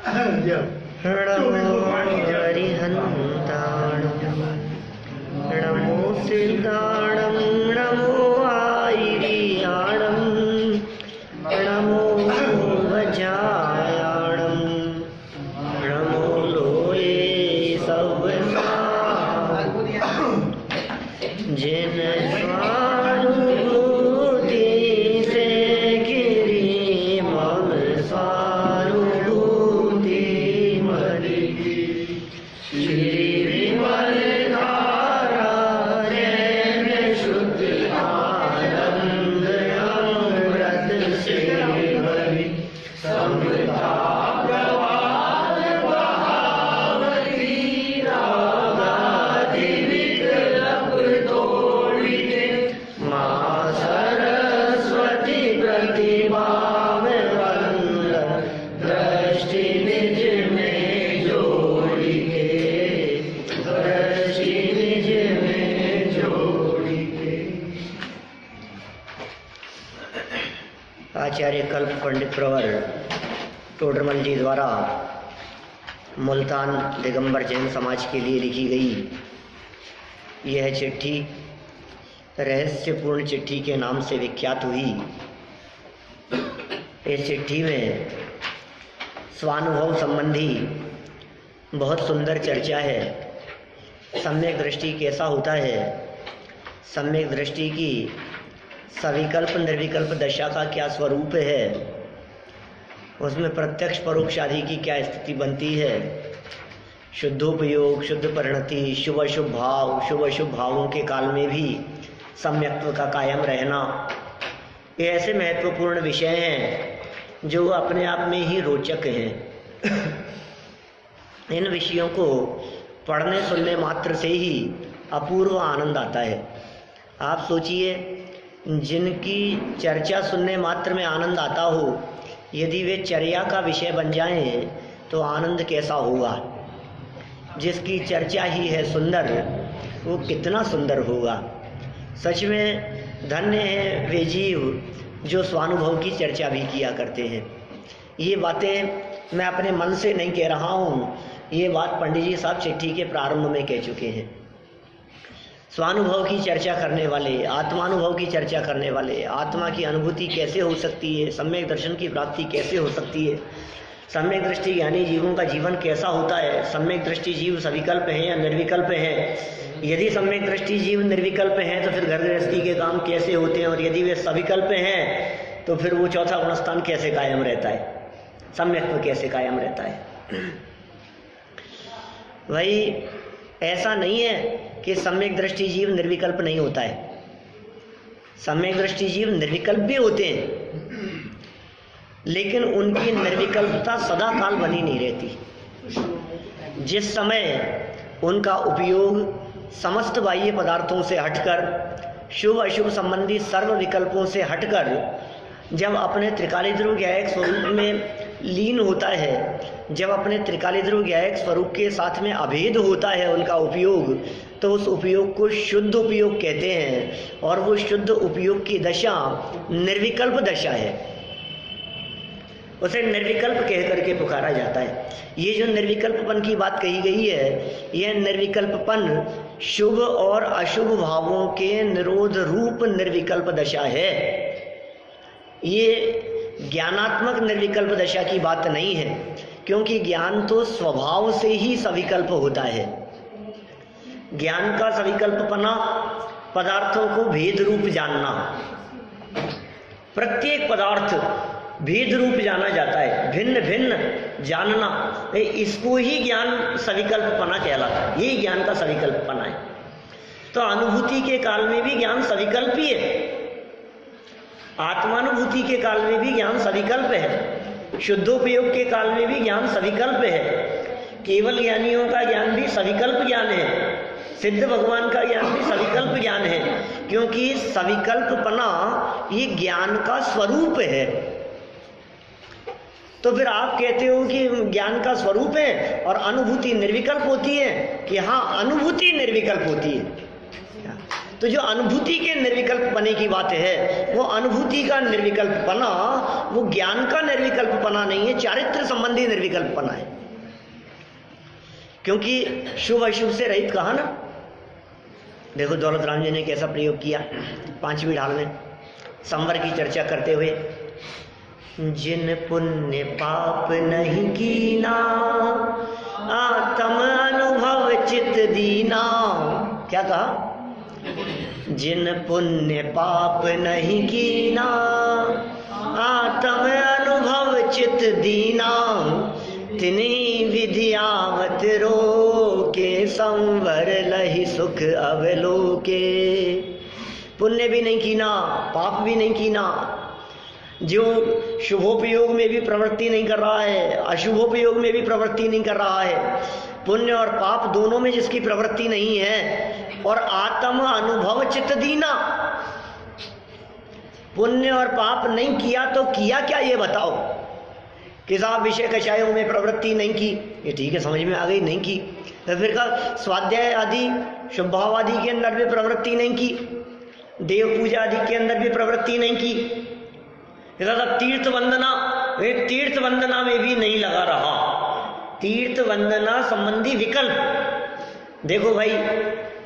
नमो हरिहन्ताणं नमो सिद्धाणं नमो आयिरियाणं नमो वज्रायाणं नमो लोये सव्यसा जिन स्वानुभूति से गिरी मम स्वानुभूति मरी श्री विमल धारा नैन शुद्ध आनंद अमृत से भरी समता प्रवाह बहावती रागादि विकल्प तोड़िए माँ सरस्वती प्रतिभा में वंदन दृष्टि निज में जोड़िए दृष्टि निज में जोड़िए। आचार्य कल्प पंडित प्रवर टोडरमल जी द्वारा मुल्तान दिगंबर जैन समाज के लिए लिखी गई यह चिट्ठी रहस्यपूर्ण चिट्ठी के नाम से विख्यात हुई। इस चिट्ठी में स्वानुभव संबंधी बहुत सुंदर चर्चा है। सम्यक दृष्टि कैसा होता है, सम्यक दृष्टि की सविकल्प निर्विकल्प दशा का क्या स्वरूप है, उसमें प्रत्यक्ष परोक्ष आदि की क्या स्थिति बनती है, शुद्धोपयोग शुद्ध परिणति शुभ अशुभ भाव शुभ अशुभ भावों के काल में भी सम्यक्त्व का कायम रहना, ये ऐसे महत्वपूर्ण विषय हैं जो अपने आप में ही रोचक हैं। इन विषयों को पढ़ने सुनने मात्र से ही अपूर्व आनंद आता है। आप सोचिए, जिनकी चर्चा सुनने मात्र में आनंद आता हो, यदि वे चर्या का विषय बन जाएं तो आनंद कैसा होगा। जिसकी चर्चा ही है सुंदर, वो कितना सुंदर होगा। सच में धन्य है वे जीव जो स्वानुभव की चर्चा भी किया करते हैं। ये बातें मैं अपने मन से नहीं कह रहा हूँ, ये बात पंडित जी साहब चिट्ठी के प्रारंभ में कह चुके हैं। स्वानुभव की चर्चा करने वाले, आत्मानुभव की चर्चा करने वाले, आत्मा की अनुभूति कैसे हो सकती है, सम्यक दर्शन की प्राप्ति कैसे हो सकती है, सम्यक दृष्टि ज्ञानी जीवों का जीवन कैसा होता है, सम्यक दृष्टि जीव सविकल्प हैं या निर्विकल्प हैं, यदि सम्यक दृष्टि जीव निर्विकल्प हैं तो फिर घर गृहस्थी के काम कैसे होते हैं, और यदि वे सविकल्प हैं तो फिर वो चौथा गुणस्थान कैसे कायम रहता है, सम्यक्त्व कैसे कायम रहता है। भाई ऐसा नहीं है कि सम्यक दृष्टि जीव निर्विकल्प नहीं होता है। सम्यक दृष्टि जीव निर्विकल्प भी होते हैं, लेकिन उनकी निर्विकल्पता सदा काल बनी नहीं रहती। जिस समय उनका उपयोग समस्त बाह्य पदार्थों से हटकर, शुभ अशुभ संबंधी सर्व विकल्पों से हटकर जब अपने त्रिकाली ध्रुव ज्ञायक स्वरूप में लीन होता है, जब अपने त्रिकाली ध्रुव ज्ञायक स्वरूप के साथ में अभेद होता है उनका उपयोग, तो उस उपयोग को शुद्ध उपयोग कहते हैं। और वो शुद्ध उपयोग की दशा निर्विकल्प दशा है, उसे निर्विकल्प कह करके पुकारा जाता है। ये जो निर्विकल्पपन की बात कही गई है, यह निर्विकल्पपन शुभ और अशुभ भावों के निरोध रूप निर्विकल्प दशा है। ये ज्ञानात्मक निर्विकल्प दशा की बात नहीं है, क्योंकि ज्ञान तो स्वभाव से ही सविकल्प होता है। ज्ञान का सविकल्पपना पदार्थों को भेद रूप जानना, प्रत्येक पदार्थ भेद रूप जाना जाता है, भिन्न भिन्न जानना, इसको ही ज्ञान सविकल्पपना कहलाता है। यही ज्ञान का सविकल्पपना है। तो अनुभूति के काल में भी ज्ञान सविकल्प ही है, आत्मानुभूति के काल में भी ज्ञान सविकल्प है, शुद्धोपयोग के काल में भी ज्ञान सविकल्प है, केवल ज्ञानियों का ज्ञान भी सविकल्प ज्ञान है, सिद्ध भगवान का ज्ञान भी सविकल्प ज्ञान है, क्योंकि सविकल्पपना ये ज्ञान का स्वरूप है। तो फिर आप कहते हो कि ज्ञान का स्वरूप है और अनुभूति निर्विकल्प होती है, कि हाँ अनुभूति निर्विकल्प होती है। तो जो अनुभूति के निर्विकल्प पने की बात है, वो अनुभूति का निर्विकल्प पना वो ज्ञान का निर्विकल्पपना नहीं है, चारित्र संबंधी निर्विकल्पना है। क्योंकि शुभ अशुभ से रहित कहा ना। देखो दौलत राम जी ने कैसा प्रयोग किया 5वीं ढाल में संवर की चर्चा करते हुए, जिन पुण्य पाप नहीं कीना आत्म अनुभव चित दीना। क्या कहा? जिन पुण्य पाप नहीं कीना आत्म अनुभव चित दीना, तिन्हीं विधियावत रोके संवर लहि सुख अवलोके। पुण्य भी नहीं कीना, पाप भी नहीं कीना, जो शुभोपयोग में भी प्रवृत्ति नहीं कर रहा है, अशुभोपयोग में भी प्रवृत्ति नहीं कर रहा है, पुण्य और पाप दोनों में जिसकी प्रवृत्ति नहीं है, और आत्म अनुभव चित्त दीना। पुण्य और पाप नहीं किया तो किया क्या ये बताओ? कि साहब विषय कषायों में प्रवृत्ति नहीं की, ये ठीक है, समझ में आ गई, नहीं की। तो फिर का स्वाध्याय आदि शुभ भाव आदि के अंदर भी प्रवृत्ति नहीं की, देव पूजा आदि के अंदर भी प्रवृत्ति नहीं की। तीर्थ वंदना, तीर्थ वंदना में भी नहीं लगा रहा, तीर्थ वंदना संबंधी विकल्प। देखो भाई,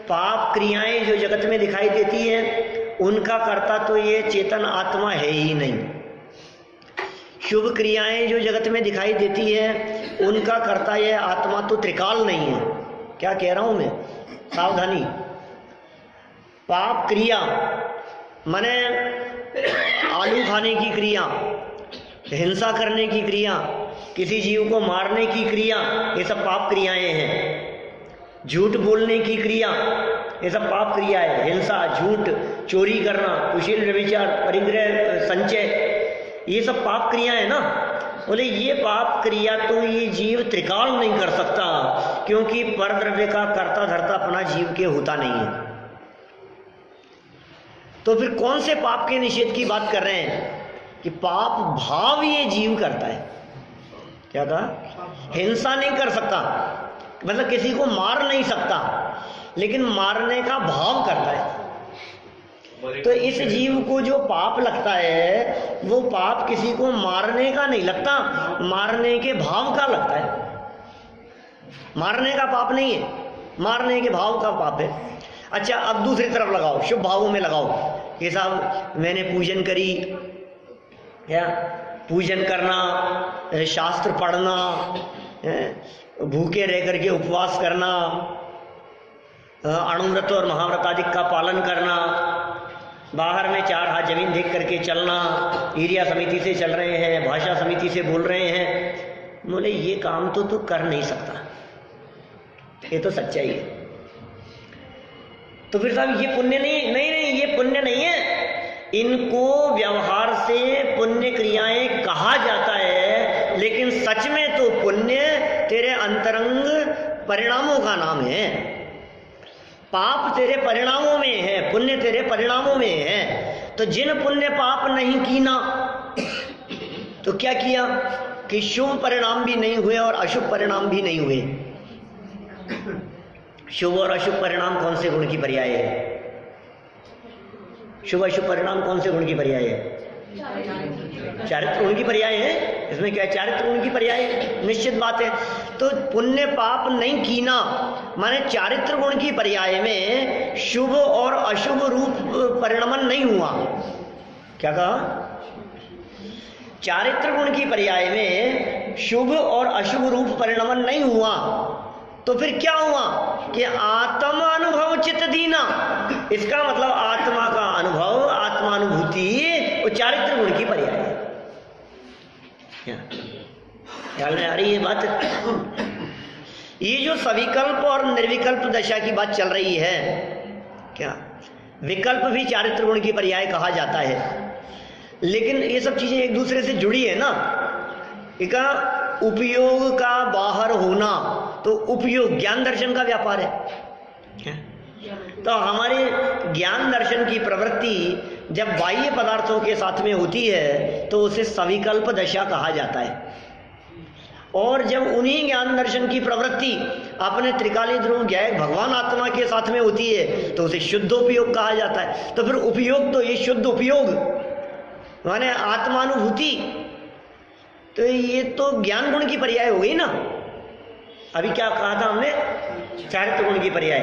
पाप क्रियाएं जो जगत में दिखाई देती है उनका कर्ता तो ये चेतन आत्मा है ही नहीं। शुभ क्रियाएं जो जगत में दिखाई देती है उनका कर्ता ये आत्मा तो त्रिकाल नहीं है। क्या कह रहा हूं मैं? सावधानी। पाप क्रिया माने आलू खाने की क्रिया, हिंसा करने की क्रिया, किसी जीव को मारने की क्रिया, ये सब पाप क्रियाएं हैं। झूठ बोलने की क्रिया, ये सब पाप क्रिया है। हिंसा, झूठ, चोरी करना, कुशील व्यभिचार, परिग्रह, संचय, ये सब पाप क्रिया है ना। बोले ये पाप क्रिया तो ये जीव त्रिकाल नहीं कर सकता, क्योंकि परद्रव्य का कर्ता धर्ता अपना जीव के होता नहीं है। तो फिर कौन से पाप के निषेध की बात कर रहे हैं? कि पाप भाव ये जीव करता है। क्या कहा? हिंसा नहीं कर सकता, मतलब किसी को मार नहीं सकता, लेकिन मारने का भाव करता है। तो इस जीव को जो पाप लगता है वो पाप किसी को मारने का नहीं लगता, मारने के भाव का लगता है। मारने का पाप नहीं है, मारने के भाव का पाप है। अच्छा, अब दूसरी तरफ लगाओ, शुभ भावों में लगाओ कि साहब मैंने पूजन करी, क्या पूजन करना, शास्त्र पढ़ना, भूखे रह करके उपवास करना, अणुव्रत और महाव्रत आदि का पालन करना, बाहर में 4 हाथ जमीन देख करके चलना, एरिया समिति से चल रहे हैं, भाषा समिति से बोल रहे हैं। बोले ये काम तो तू कर नहीं सकता, ये तो सच्चाई है। तो फिर साहब ये पुण्य नहीं, नहीं ये पुण्य नहीं है। इनको व्यवहार से पुण्य क्रियाएं कहा जाता है, लेकिन सच में तो पुण्य तेरे अंतरंग परिणामों का नाम है। पाप तेरे परिणामों में है, पुण्य तेरे परिणामों में है। तो जिन पुण्य पाप नहीं कीना, तो क्या किया कि शुभ परिणाम भी नहीं हुए और अशुभ परिणाम भी नहीं हुए। शुभ और अशुभ परिणाम कौन से गुण की पर्याय है? शुभ अशुभ परिणाम कौन से गुण की पर्याय है? चारित्र गुण की पर्याय है। इसमें क्या है? चारित्र गुण की पर्याय, निश्चित बात है। तो पुण्य पाप नहीं कीना माने चारित्र गुण की पर्याय में शुभ और अशुभ रूप परिणमन नहीं हुआ। क्या कहा? चारित्र गुण की पर्याय में शुभ और अशुभ रूप परिणमन नहीं हुआ। तो फिर क्या हुआ कि आत्म अनुभव चित्त दीना। इसका मतलब आत्मा का अनुभव, आत्मानुभूति वो चारित्र गुण की पर्याय है। ख्याल में आ रही है बात? ये जो सविकल्प और निर्विकल्प दशा की बात चल रही है, क्या विकल्प भी चारित्र गुण की पर्याय कहा जाता है, लेकिन ये सब चीजें एक दूसरे से जुड़ी है ना। इनका उपयोग का बाहर होना, तो उपयोग ज्ञान दर्शन का व्यापार है। तो हमारे ज्ञान दर्शन की प्रवृत्ति जब बाह्य पदार्थों के साथ में होती है तो उसे सविकल्प दशा कहा जाता है। और जब उन्हीं ज्ञान दर्शन की प्रवृत्ति अपने त्रिकाली ध्रुव ज्ञायक भगवान आत्मा के साथ में होती है तो उसे शुद्ध उपयोग कहा जाता है। तो फिर उपयोग तो ये शुद्ध उपयोग माने आत्मानुभूति तो ये तो ज्ञान गुण की पर्याय हो गई ना। अभी क्या कहा था हमने, चारित्र गुण की पर्याय,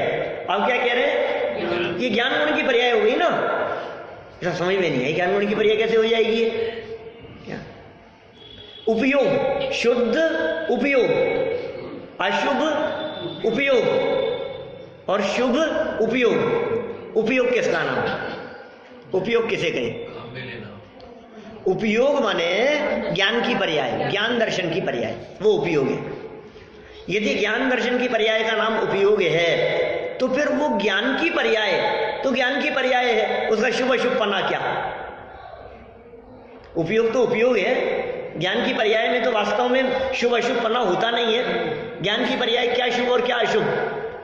अब क्या कह रहे हैं, ये ज्ञान गुण की पर्याय हो गई ना। ऐसा समझ में नहीं है ज्ञान गुण की पर्याय कैसे हो जाएगी क्या? उपयोग, शुद्ध उपयोग, अशुभ उपयोग और शुभ उपयोग। उपयोग किसका नाम, उपयोग किसे कहें? उपयोग माने ज्ञान की पर्याय, ज्ञान दर्शन की पर्याय, वो उपयोग है। यदि ज्ञान दर्शन की पर्याय का नाम उपयोग है तो फिर वो ज्ञान की पर्याय, तो ज्ञान की पर्याय है, उसका शुभ अशुभ पना क्या? उपयोग तो उपयोग है, ज्ञान की पर्याय में तो वास्तव में शुभ अशुभ पना होता नहीं है। ज्ञान की पर्याय क्या शुभ और क्या अशुभ,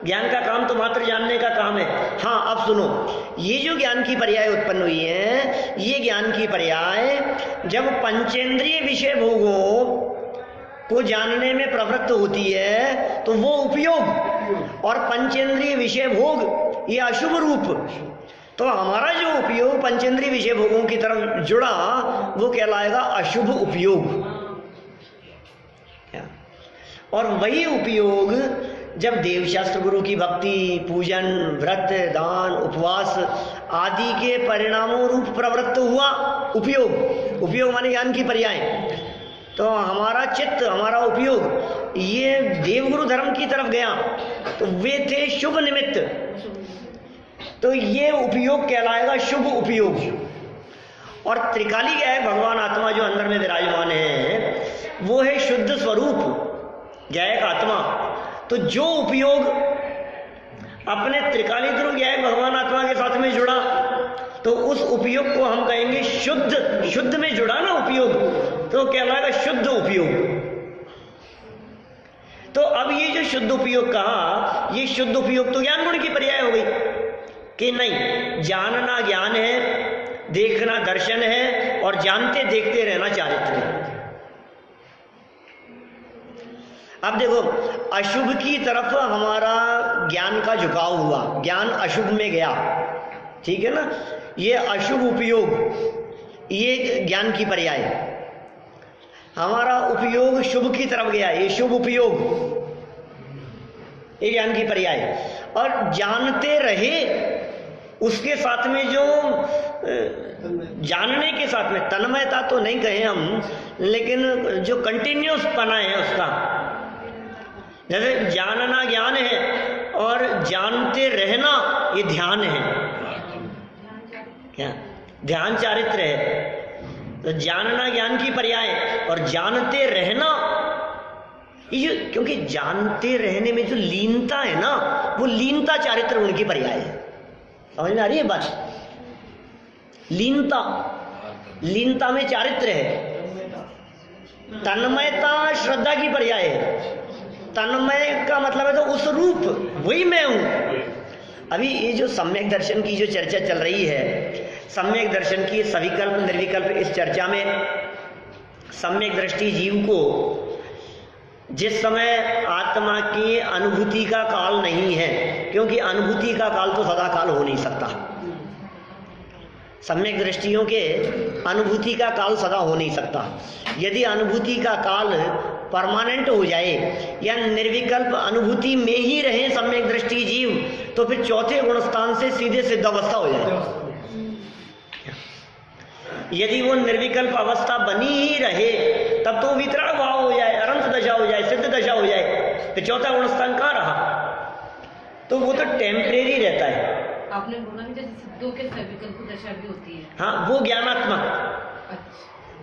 ज्ञान का काम तो मात्र जानने का काम है। हाँ, अब सुनो, ये जो ज्ञान की पर्याय उत्पन्न हुई है, ये ज्ञान की पर्याय जब पंचेंद्रिय विषय भोगों को जानने में प्रवृत्त होती है तो वो उपयोग, और पंचेंद्रिय विषय भोग ये अशुभ रूप। तो हमारा जो उपयोग पंचेंद्रिय विषय भोगों की तरफ जुड़ा वो कहलाएगा अशुभ उपयोग। और वही उपयोग जब देवशास्त्र गुरु की भक्ति, पूजन, व्रत, दान, उपवास आदि के परिणामों रूप प्रवृत्त हुआ, उपयोग, उपयोग माने ज्ञान की पर्याय, तो हमारा चित्त, हमारा उपयोग ये देवगुरु धर्म की तरफ गया, तो वे थे शुभ निमित्त, तो ये उपयोग कहलाएगा शुभ उपयोग। और त्रिकाली क्या है, भगवान आत्मा जो अंदर में विराजमान है वो है शुद्ध स्वरूप ज्ञायक आत्मा। तो जो उपयोग अपने त्रिकाली ध्रुव ज्ञायक भगवान आत्मा के साथ में जुड़ा तो उस उपयोग को हम कहेंगे शुद्ध, शुद्ध में जुड़ा ना उपयोग, तो कहलाएगा शुद्ध उपयोग। तो अब ये जो शुद्ध उपयोग कहा, ये शुद्ध उपयोग तो ज्ञान गुण की पर्याय हो गई कि नहीं, जानना ज्ञान है, देखना दर्शन है, और जानते देखते रहना चारित्र है। अब देखो, अशुभ की तरफ हमारा ज्ञान का झुकाव हुआ, ज्ञान अशुभ में गया, ठीक है ना। ये अशुभ उपयोग ये ज्ञान की पर्याय, हमारा उपयोग शुभ की तरफ गया, ये शुभ उपयोग ये ज्ञान की पर्याय। और जानते रहे उसके साथ में जो जानने के साथ में तन्मयता तो नहीं कहें हम, लेकिन जो कंटिन्यूस पना है उसका, जैसे जानना ज्ञान है और जानते रहना ये ध्यान है, क्या ध्यान चारित्र है। तो जानना ज्ञान की पर्याय और जानते रहना, ये क्योंकि जानते रहने में जो लीनता है ना, वो लीनता चारित्र गुण की पर्याय है। समझ में आ रही है बात? लीनता, लीनता में चारित्र है। तन्मयता श्रद्धा की पर्याय है। तन्मय का मतलब है तो उस रूप, वही मैं हूं। अभी ये जो सम्यक दर्शन की जो चर्चा चल रही है, सम्यक दर्शन की सविकल्प निर्विकल्प, इस चर्चा में सम्यक दृष्टि जीव को जिस समय आत्मा की अनुभूति का काल नहीं है, क्योंकि अनुभूति का काल तो सदा काल हो नहीं सकता, सम्यक दृष्टियों के अनुभूति का काल सदा हो नहीं सकता। यदि अनुभूति का काल परमानेंट हो जाए या निर्विकल्प अनुभूति में ही रहे सम्यक दृष्टि जीव, तो फिर चौथे गुणस्थान से सीधे सिद्ध अवस्था हो जाए। यदि वो निर्विकल्प अवस्था बनी ही रहे तब तो वितरण भाव हो जाए, अनंत दशा हो जाए, सिद्ध दशा हो जाए, तो चौथा गुणस्थान कहाँ रहा? तो वो तो टेम्परेरी रहता है। आपने बोला कि जैसे सिद्धों के सविकल्प दशा भी होती है। हाँ, वो ज्ञानात्मक,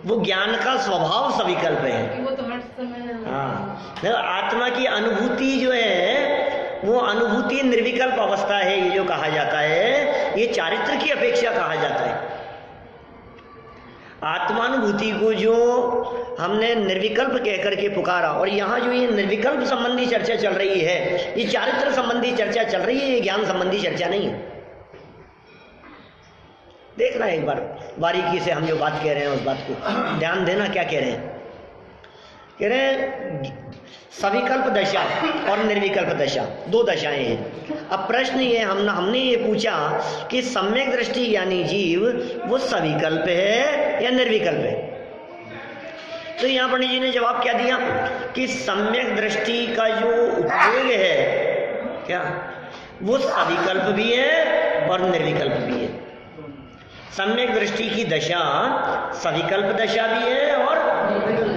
वो ज्ञान का स्वभाव सविकल्प है कि वो तो हर समय। हाँ, आत्मा की अनुभूति जो है वो अनुभूति निर्विकल्प अवस्था है। ये जो कहा जाता है ये चारित्र की अपेक्षा कहा जाता है। आत्मानुभूति को जो हमने निर्विकल्प कह करके पुकारा, और यहाँ जो ये निर्विकल्प संबंधी चर्चा चल रही है, ये चारित्र संबंधी चर्चा चल रही है, ये ज्ञान संबंधी चर्चा नहीं है। देखना एक बार बारीकी से हम जो बात कह रहे हैं उस बात को ध्यान देना। क्या कह रहे हैं? कह रहे हैं सविकल्प दशा और निर्विकल्प दशा, दो दशाएं हैं। अब प्रश्न ये हमने ये पूछा कि सम्यक दृष्टि यानी जीव वो सविकल्प है या निर्विकल्प है? तो यहाँ पंडित जी ने जवाब क्या दिया कि सम्यक दृष्टि का जो उपयोग है क्या, वो सविकल्प भी है और निर्विकल्प भी है। सम्यक दृष्टि की दशा सविकल्प दशा भी है और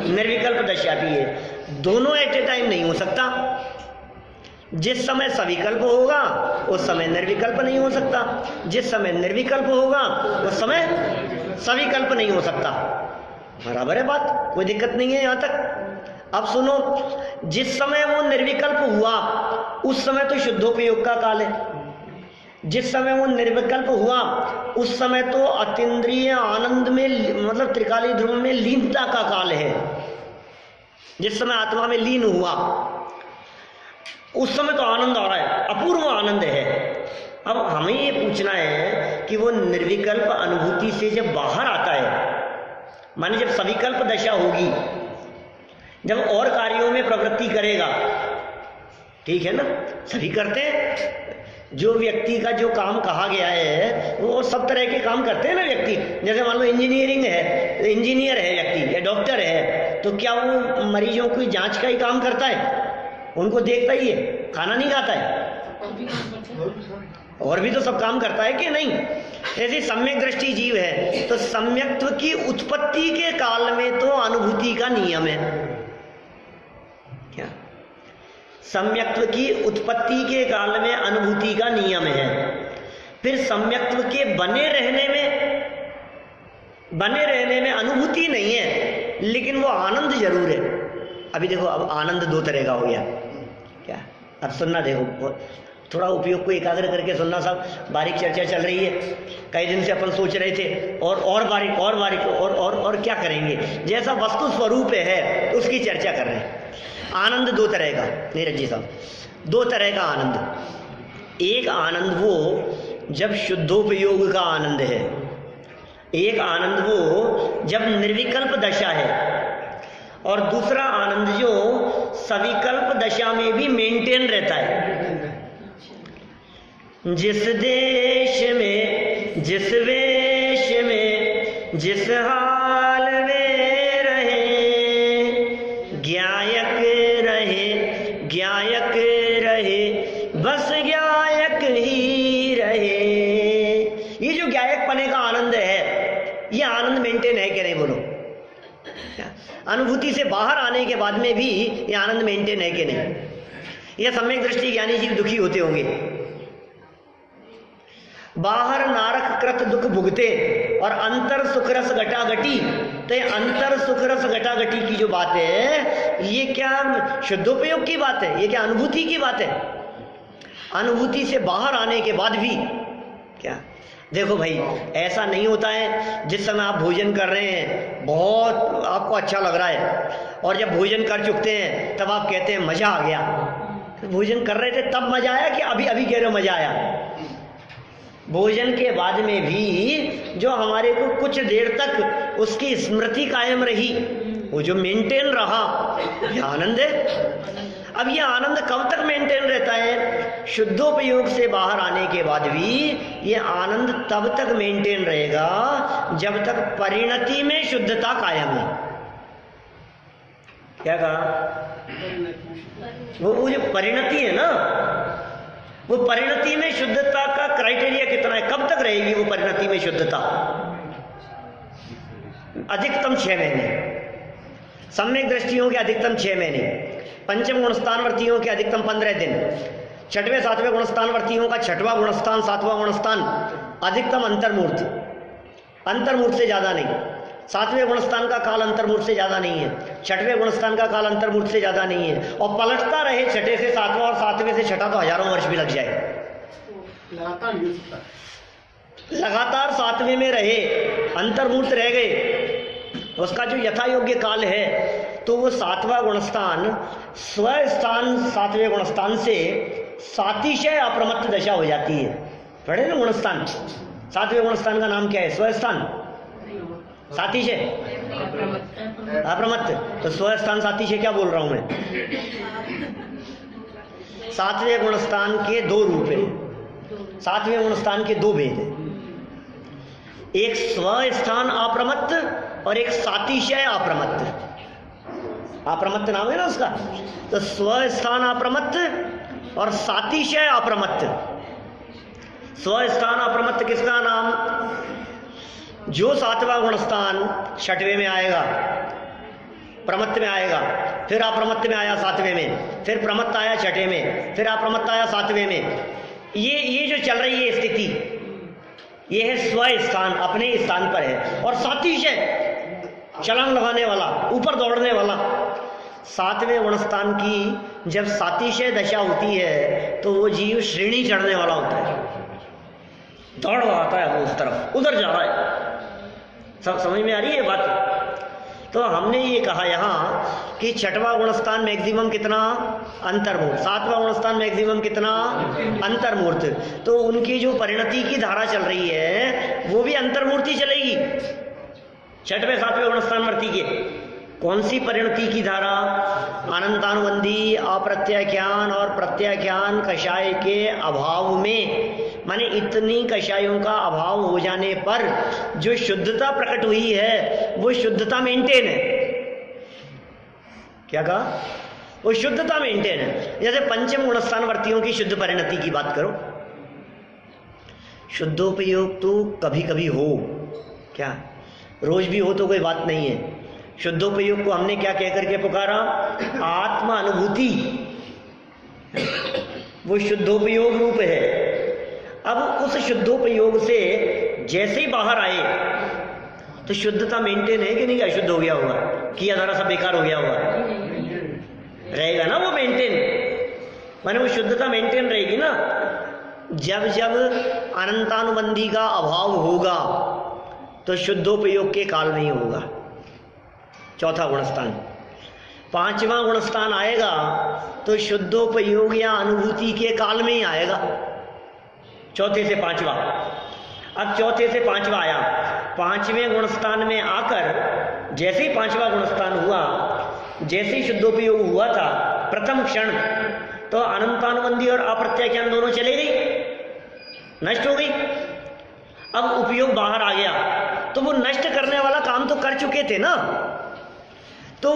निर्विकल्प दशा भी है। दोनों एट ए टाइम नहीं हो सकता। जिस समय सविकल्प होगा उस समय निर्विकल्प नहीं हो सकता, जिस समय निर्विकल्प होगा उस समय सविकल्प नहीं हो सकता। बराबर है बात, कोई दिक्कत नहीं है यहाँ तक। अब सुनो, जिस समय वो निर्विकल्प हुआ उस समय तो शुद्धोपयोग का काल है, जिस समय वो निर्विकल्प हुआ उस समय तो अतीन्द्रिय आनंद में मतलब त्रिकाली ध्रुव में लीनता का काल है। जिस समय आत्मा में लीन हुआ उस समय तो आनंद आ रहा है, अपूर्व आनंद है। अब हमें ये पूछना है कि वो निर्विकल्प अनुभूति से जब बाहर आता है, माने जब सविकल्प दशा होगी, जब और कार्यों में प्रवृत्ति करेगा, ठीक है ना, सभी करते हैं। जो व्यक्ति का जो काम कहा गया है वो सब तरह के काम करते हैं ना व्यक्ति। जैसे मान लो इंजीनियरिंग है, इंजीनियर है व्यक्ति या डॉक्टर है, तो क्या वो मरीजों की जांच का ही काम करता है? उनको देखता ही है, खाना नहीं खाता है, और भी तो सब काम करता है कि नहीं? ऐसे सम्यक दृष्टि जीव है तो सम्यक्त्व की उत्पत्ति के काल में तो अनुभूति का नियम है। क्या सम्यक्त्व की उत्पत्ति के काल में अनुभूति का नियम है। फिर सम्यक्त्व के बने रहने में अनुभूति नहीं है, लेकिन वो आनंद जरूर है। अभी देखो, अब आनंद दो तरह का हो गया। क्या, अब सुनना, देखो थोड़ा उपयोग को एकाग्र करके सुनना, सब बारीक चर्चा चल रही है। कई दिन से अपन सोच रहे थे और बारीक और क्या करेंगे, जैसा वस्तु स्वरूप है उसकी चर्चा कर रहे हैं। आनंद दो तरह का, नीरज जी साहब, दो तरह का आनंद। एक आनंद वो जब शुद्धोपयोग का आनंद है, एक आनंद वो जब निर्विकल्प दशा है, और दूसरा आनंद जो सविकल्प दशा में भी मेंटेन रहता है। जिस देश में, जिस वेश में, जिस हाल में रहे, ज्ञायक रहे, बस ज्ञायक ही रहे। ये जो ज्ञायक पने का आनंद है, ये आनंद मेंटेन है कि नहीं, बोलो? अनुभूति से बाहर आने के बाद में भी ये आनंद मेंटेन है कि नहीं? यह सम्यक दृष्टि ज्ञानी जीव दुखी होते होंगे। बाहर नारक कृत दुख भुगते और अंतर सुखरस घटाघटी, तो अंतर सुखरस घटाघटी की जो बात है, ये क्या शुद्धोपयोग की बात है? ये क्या अनुभूति की बात है? अनुभूति से बाहर आने के बाद भी क्या, देखो भाई, ऐसा नहीं होता है जिस समय आप भोजन कर रहे हैं बहुत आपको अच्छा लग रहा है, और जब भोजन कर चुकते हैं तब आप कहते हैं मजा आ गया। तो भोजन कर रहे थे तब मजा आया कि अभी अभी कह रहे हो मजा आया? भोजन के बाद में भी जो हमारे को कुछ देर तक उसकी स्मृति कायम रही, वो जो मेंटेन रहा, यह आनंद है। अब यह आनंद कब तक मेंटेन रहता है? शुद्धोपयोग से बाहर आने के बाद भी यह आनंद तब तक मेंटेन रहेगा जब तक परिणति में शुद्धता कायम है। क्या कहा? वो जो परिणति है ना, वो परिणति में शुद्धता का क्राइटेरिया कितना है? कब तक रहेगी वो परिणति में शुद्धता? अधिकतम 6 महीने। सम्यक दृष्टियों के अधिकतम 6 महीने, पंचम गुणस्थानवर्तियों के अधिकतम 15 दिन, छठवें सातवें गुणस्थानवर्तियों का छठवां गुणस्थान सातवां गुणस्थान अधिकतम अंतर्मूर्त से ज्यादा नहीं। सातवें गुणस्थान का काल अंतर्मूर्त से ज्यादा नहीं है, छठवें गुणस्थान का काल अंतर्मूर्त से ज्यादा नहीं है, और पलटता रहे छठे से सातवां और सातवें से छठा तो हजारों वर्ष भी लग जाए। लगातार सातवें में रहे, अंतर्मूर्त रह गए, उसका जो यथा योग्य काल है तो वो सातवां गुणस्थान स्वस्थान सातवें गुणस्थान से सातिशय अप्रमत्त दशा हो जाती है। पढ़े ना गुणस्थान? सातवें गुणस्थान का नाम क्या है? स्वस्थान सातिशय अप्रमत्त। तो स्वस्थान सातिशय क्या बोल रहा हूं मैं? सातवें गुणस्थान के 2 रूप है, सातवें गुणस्थान के 2 भेद है, एक स्वस्थान अप्रमत्त और एक सातिशय अप्रमत्त। अप्रमत्त नाम है ना उसका। तो स्वस्थान अप्रमत्त और सातिशय अप्रमत्त। स्वस्थान अप्रमत्त किसका नाम? जो सातवां गुणस्थान छठवें में आएगा, प्रमत्त में आएगा, फिर अप्रमत्त में आया सातवें में, फिर प्रमत्त आया छठे में, फिर अप्रमत्त आया सातवें में। ये जो चल रही है स्थिति, ये है स्वस्थान, अपने स्थान पर है। और सातिशय छलांग लगाने वाला, ऊपर दौड़ने वाला। सातवें गुणस्थान की जब सातिशय दशा होती है तो वो जीव श्रेणी चढ़ने वाला होता है, दौड़ लगाता है वो उस तरफ, उधर जा रहा है। सब समझ में आ रही है बात? तो हमने ये कहा यहाँ कि छठवां गुणस्थान मैक्सिमम कितना? अंतर्मूर्त। सातवां गुणस्थान मैक्सिमम कितना? अंतर्मूर्त। तो उनकी जो परिणति की धारा चल रही है वो भी अंतर्मूर्ति चलेगी। छठवें सातवें गुणस्थान वर्ती के कौन सी परिणति की धारा? अनंतानुबंधी, अप्रत्याख्यान और प्रत्याख्यान कषाय के अभाव में, माने इतनी कषायों का अभाव हो जाने पर जो शुद्धता प्रकट हुई है वो शुद्धता मेंटेन है। क्या कहा? वो शुद्धता मेंटेन है। जैसे पंचम गुणस्थान वर्तियों की शुद्ध परिणति की बात करो, शुद्धोपयोग तो कभी कभी हो, क्या रोज भी हो तो कोई बात नहीं है। शुद्धोपयोग को हमने क्या कह करके पुकारा? आत्मा अनुभूति, वो शुद्धोपयोग रूप है। अब उस शुद्धोपयोग से जैसे ही बाहर आए तो शुद्धता मेंटेन है कि नहीं? अशुद्ध हो गया होगा, किया धारा सब बेकार हो गया होगा, रहेगा ना वो मेंटेन, माने वो शुद्धता मेंटेन रहेगी ना। जब जब अनंतानुबंधी का अभाव होगा तो शुद्धोपयोग के काल में ही होगा। चौथा गुणस्थान। पांचवां गुणस्थान आएगा तो शुद्धोपयोग या अनुभूति के काल में ही आएगा, चौथे से पांचवा। अब चौथे से पांचवा आया, पांचवें गुणस्थान में आकर जैसे ही पांचवा गुणस्थान हुआ, जैसे ही शुद्धोपयोग हुआ था प्रथम क्षण, तो अनंतानुबंधी और अप्रत्याख्यान दोनों चले गई, नष्ट हो गई। अब उपयोग बाहर आ गया तो वो नष्ट करने वाला काम तो कर चुके थे ना। तो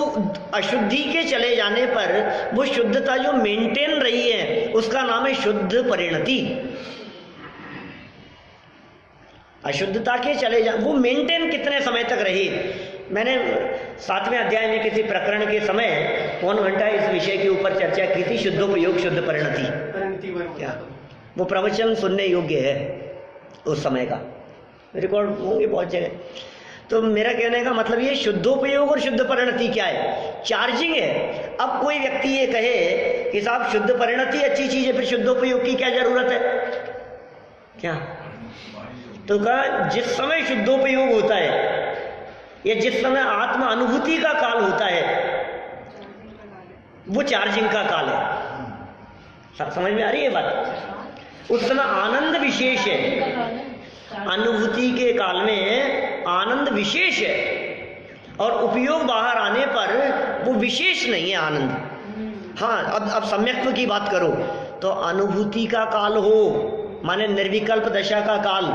अशुद्धि के चले जाने पर वो शुद्धता जो मेंटेन रही है उसका नाम है शुद्ध परिणति। अशुद्धता के चले जा, वो मेंटेन कितने समय तक रही? मैंने 7वें अध्याय में किसी प्रकरण के समय पौन घंटा इस विषय के ऊपर चर्चा की थी, शुद्धोपयोग शुद्ध परिणति। क्या वो प्रवचन सुनने योग्य है उस समय का, रिकॉर्ड होंगे बहुत जगह। तो मेरा कहने का मतलब ये शुद्धोपयोग और शुद्ध परिणति क्या है? चार्जिंग है। अब कोई व्यक्ति ये कहे कि साहब शुद्ध परिणति अच्छी चीज है, फिर शुद्धोपयोग की क्या जरूरत है? क्या तो कहा, जिस समय शुद्धोपयोग होता है या जिस समय आत्म अनुभूति का काल होता है वो चार्जिंग का काल है। समझ में आ रही है बात? उस समय आनंद विशेष है, अनुभूति के काल में आनंद विशेष है और उपयोग बाहर आने पर वो विशेष नहीं है आनंद। हाँ, अब सम्यक्त्व की बात करो तो अनुभूति का काल हो, माने निर्विकल्प दशा का काल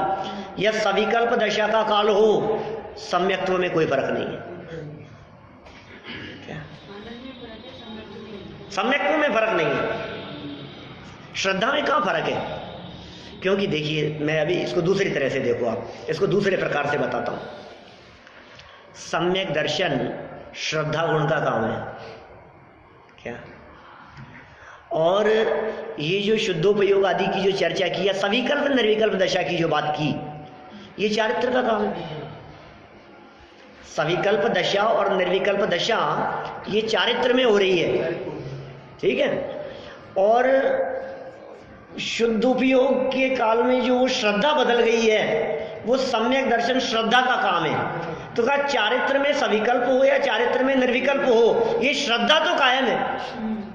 या सविकल्प दशा का काल हो, सम्यक्त्व में कोई फर्क नहीं है। क्या सम्यक्त्व में फर्क नहीं है? श्रद्धा में कहाँ फर्क है? क्योंकि देखिए, मैं अभी इसको दूसरी तरह से देखो, आप इसको दूसरे प्रकार से बताता हूं। सम्यक दर्शन श्रद्धा गुण का काम है। क्या? और ये जो शुद्धोपयोग आदि की जो चर्चा की या सविकल्प निर्विकल्प दशा की जो बात की, ये चारित्र का काम है। सविकल्प दशा और निर्विकल्प दशा ये चारित्र में हो रही है, ठीक है। और शुद्ध उपयोग के काल में जो श्रद्धा बदल गई है वो सम्यक दर्शन श्रद्धा का काम है। तो कहा चारित्र में सविकल्प हो या चारित्र में निर्विकल्प हो, ये श्रद्धा तो कायम है,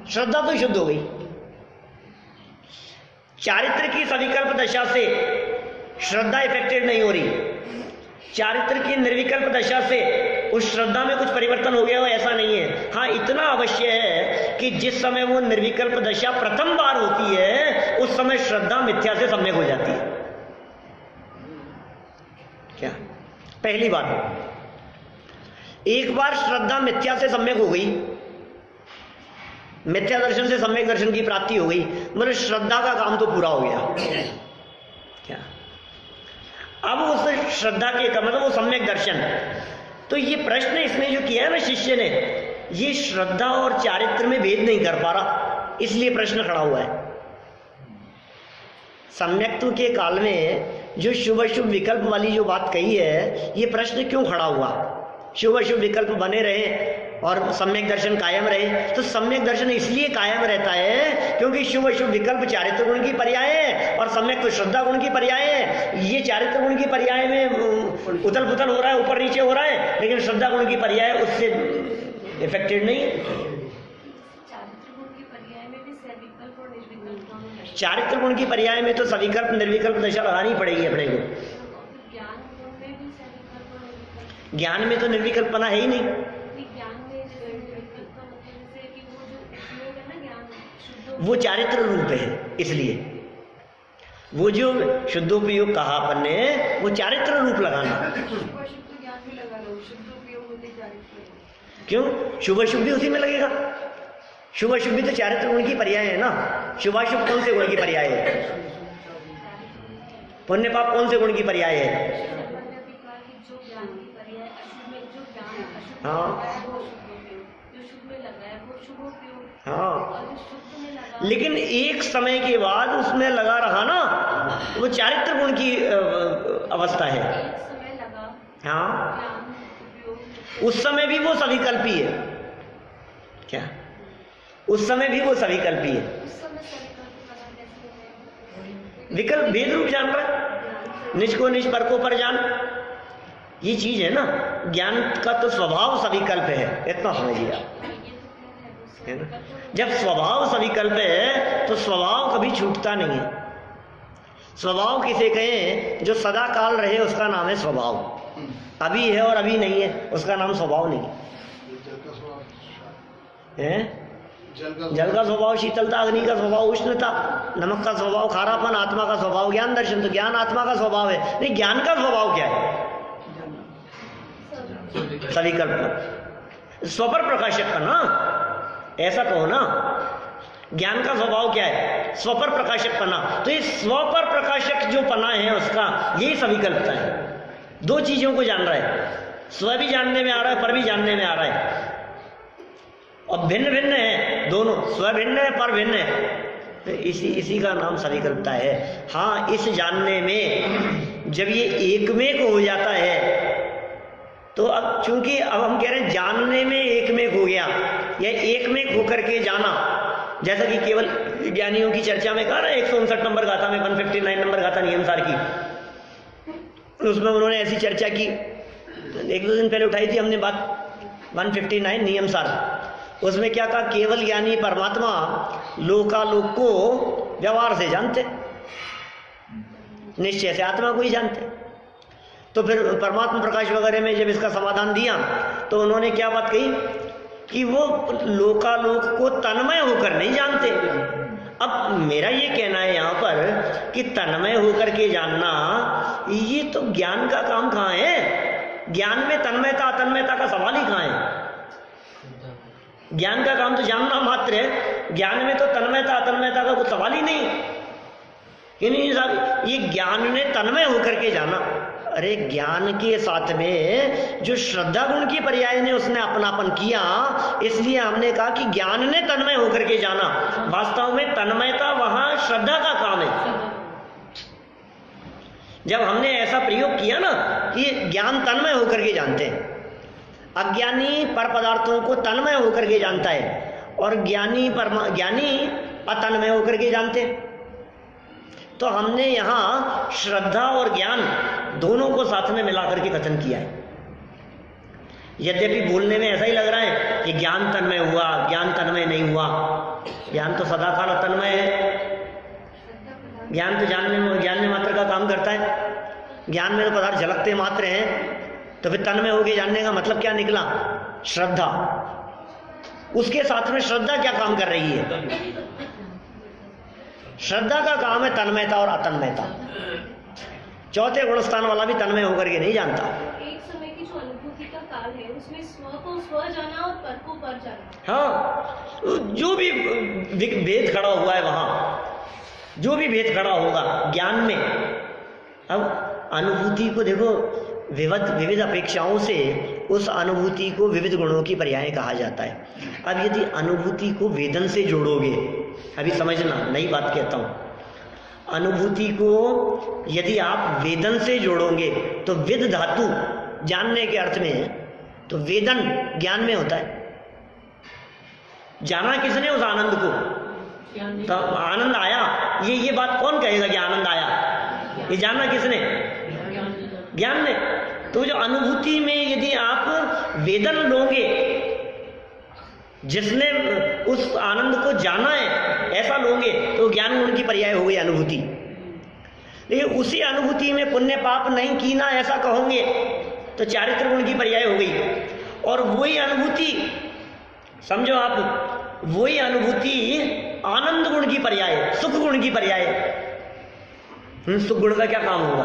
श्रद्धा तो शुद्ध हो गई। चारित्र की सविकल्प दशा से श्रद्धा इफेक्टेड नहीं हो रही, चारित्र की निर्विकल्प दशा से उस श्रद्धा में कुछ परिवर्तन हो गया हो ऐसा नहीं है। हाँ, इतना अवश्य है कि जिस समय वो निर्विकल्प दशा प्रथम बार होती है उस समय श्रद्धा मिथ्या से सम्यक हो जाती है। क्या? पहली बात, एक बार श्रद्धा मिथ्या से सम्यक हो गई मिथ्या दर्शन से सम्यक दर्शन की प्राप्ति हो गई, मतलब श्रद्धा का काम तो पूरा हो गया। क्या अब उस श्रद्धा के मतलब वो सम्यक दर्शन। तो ये प्रश्न इसने जो किया है ना शिष्य ने, ये श्रद्धा और चारित्र में भेद नहीं कर पा रहा, इसलिए प्रश्न खड़ा हुआ है। सम्यक्त्व के काल में जो शुभ अशुभ विकल्प वाली जो बात कही है, ये प्रश्न क्यों खड़ा हुआ? शुभ अशुभ विकल्प बने रहे और सम्यक दर्शन कायम रहे। तो सम्यक दर्शन इसलिए कायम रहता है क्योंकि शुभ अशुभ विकल्प चारित्र गुण की पर्याय है और सम्यक तो श्रद्धा गुण की पर्याय है। ये चारित्र गुण की पर्याय में उथल पुथल हो रहा है, ऊपर नीचे हो रहा है, लेकिन श्रद्धा गुण की पर्याय उससे इफेक्टेड नहीं है। चारित्र गुण की पर्याय में तो सविकल्प निर्विकल्प दशा लगानी पड़ेगी अपने को। ज्ञान में तो निर्विकल्पना है ही नहीं। वो चारित्र रूप है, इसलिए वो जो शुद्धोपयोग कहा अपन ने, वो चारित्र रूप लगाना। क्यों? शुभ अशुभ भी उसी में लगेगा। शुभ अशुभ भी तो चारित्र गुण की पर्याय है ना। शुभाशुभ कौन से गुण की पर्याय है? पुण्य पाप कौन से गुण की पर्याय है? हाँ हाँ, लेकिन एक समय के बाद उसमें लगा रहा ना, वो चारित्र गुण की अवस्था है। हाँ, उस समय भी वो सविकल्पी है। क्या? उस समय भी वो सविकल्पी है। विकल्प भेद रूप जान रहा है, निज को निज पर को पर जान, ये चीज है ना। ज्ञान का तो स्वभाव सविकल्प है, इतना समझिए आप, है ना। जब स्वभाव सविकल्प है तो स्वभाव कभी छूटता नहीं है। स्वभाव किसे कहें? जो सदा काल रहे उसका नाम है स्वभाव। अभी है और अभी नहीं है, उसका नाम स्वभाव नहीं है। जल का स्वभाव शीतलता, अग्नि का स्वभाव उष्णता, नमक का स्वभाव खारापन, आत्मा का स्वभाव ज्ञान दर्शन। तो ज्ञान आत्मा का स्वभाव है। नहीं, ज्ञान का स्वभाव क्या है? सविकल्प, स्वपर प्रकाशक का ना, ऐसा कहो ना। ज्ञान का स्वभाव क्या है? स्वपर प्रकाशक पना। तो ये स्वपर प्रकाशक जो पना है उसका, यही सविकल्पता है। दो चीजों को जान रहा है, स्व भी जानने में आ रहा है, पर भी जानने में आ रहा है, और भिन्न भिन्न है दोनों। स्व भिन्न है, पर भिन्न है। तो इसी का नाम सविकल्पता है। हाँ, इस जानने में जब ये एक में को हो जाता है, तो अब चूंकि अब हम कह रहे हैं जानने में एक में हो गया, या एक में होकर के जाना, जैसा कि केवल ज्ञानियों की चर्चा में कहा ना, 159 नंबर गाथा में 159 नंबर गाथा नियमसार की, उसमें उन्होंने ऐसी चर्चा की, एक दो दिन पहले उठाई थी हमने बात, 159 नियमसार। उसमें क्या कहा? केवल ज्ञानी परमात्मा लोकालोक को व्यवहार से जानते, निश्चय से आत्मा को ही जानते। तो फिर परमात्मा प्रकाश वगैरह में जब इसका समाधान दिया तो उन्होंने क्या बात कही कि वो लोकालोक को तन्मय होकर नहीं जानते। अब मेरा ये कहना है यहाँ पर कि तन्मय होकर के जानना, ये तो ज्ञान का काम कहाँ है? ज्ञान में तन्मयता अतन्मयता का सवाल ही कहाँ है? ज्ञान का काम तो जानना मात्र है, ज्ञान में तो तन्मयता अतन्मयता का कोई सवाल ही नहीं। कि नहीं साहब, ये ज्ञान ने तन्मय होकर के जाना। अरे ज्ञान के साथ में जो श्रद्धा गुण की पर्याय ने उसने अपनापन किया, इसलिए हमने कहा कि ज्ञान ने तन्मय होकर के जाना। वास्तव में तन्मयता वहां श्रद्धा का काम है। जब हमने ऐसा प्रयोग किया ना कि ज्ञान तन्मय होकर के जानते हैं, अज्ञानी पर पदार्थों को तन्मय होकर के जानता है और ज्ञानी अतन्मय होकर के जानते हैं। तो हमने यहाँ श्रद्धा और ज्ञान दोनों को साथ में मिलाकर के कथन किया है। यद्यपि बोलने में ऐसा ही लग रहा है कि ज्ञान तन्मय हुआ, ज्ञान तन्मय नहीं हुआ। ज्ञान तो सदाकाल तन्मय है। ज्ञान तो जानने मात्र का काम करता है। ज्ञान में तो पदार्थ झलकते मात्र हैं। तो फिर तन्मय होके जानने का मतलब क्या निकला? श्रद्धा। उसके साथ में श्रद्धा क्या काम कर रही है? श्रद्धा का काम है तन्मयता और अतन्मयता। चौथे गुणस्थान वाला भी तन्मय होकर के नहीं जानता। एक समय की जो अनुभूति का कारण काल है उसमें स्व को स्व जाना और पर को पर जाना। हाँ, जो भी भेद खड़ा हुआ है वहां, जो भी भेद खड़ा होगा ज्ञान में। अब अनुभूति को देखो, विविध अपेक्षाओं से उस अनुभूति को विविध गुणों की पर्याय कहा जाता है। अब यदि अनुभूति को वेदन से जोड़ोगे, अभी समझना, नई बात कहता हूं, अनुभूति को यदि आप वेदन से जोड़ोगे तो विद धातु जानने के अर्थ में है, तो वेदन ज्ञान में होता है। जाना किसने उस आनंद को? तो आनंद आया, ये बात कौन कहेगा कि आनंद आया? ये जाना किसने? ज्ञान ने। तो जो अनुभूति में यदि आप वेदन लोगे, जिसने उस आनंद को जाना है ऐसा लोगे, तो ज्ञान गुण की पर्याय हो गई अनुभूति। लेकिन उसी अनुभूति में पुण्य पाप नहीं कीना ऐसा कहोगे तो चारित्र गुण की पर्याय हो गई। और वही अनुभूति, समझो आप, वही अनुभूति आनंद गुण की पर्याय, सुख गुण की पर्याय। सुख गुण का क्या काम होगा?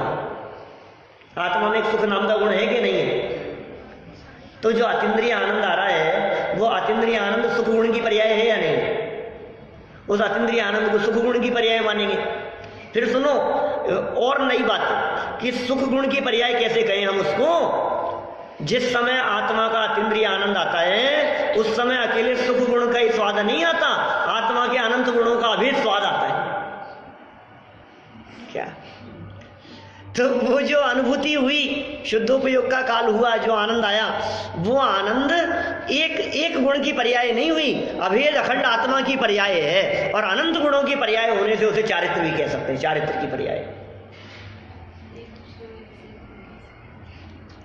आत्मा में सुख नाम का गुण है कि नहीं है? तो जो अतीन्द्रिय आनंद आ रहा है वो अतीन्द्रिय आनंद सुख गुण की पर्याय है या नहीं? उस अतीन्द्रिय आनंद को सुख गुण की पर्याय मानेंगे। फिर सुनो और नई बात कि सुख गुण की पर्याय कैसे कहें हम उसको? जिस समय आत्मा का अतीन्द्रिय आनंद आता है उस समय अकेले सुख गुण का ही स्वाद नहीं आता, आत्मा के अनंत गुणों का भी स्वाद आता है। क्या? तो वो जो अनुभूति हुई, शुद्धोपयोग का काल हुआ, जो आनंद आया, वो आनंद एक गुण की पर्याय नहीं हुई, अभेद अखंड आत्मा की पर्याय है। और अनंत गुणों की पर्याय होने से उसे चारित्र भी कह सकते हैं, चारित्र की पर्याय।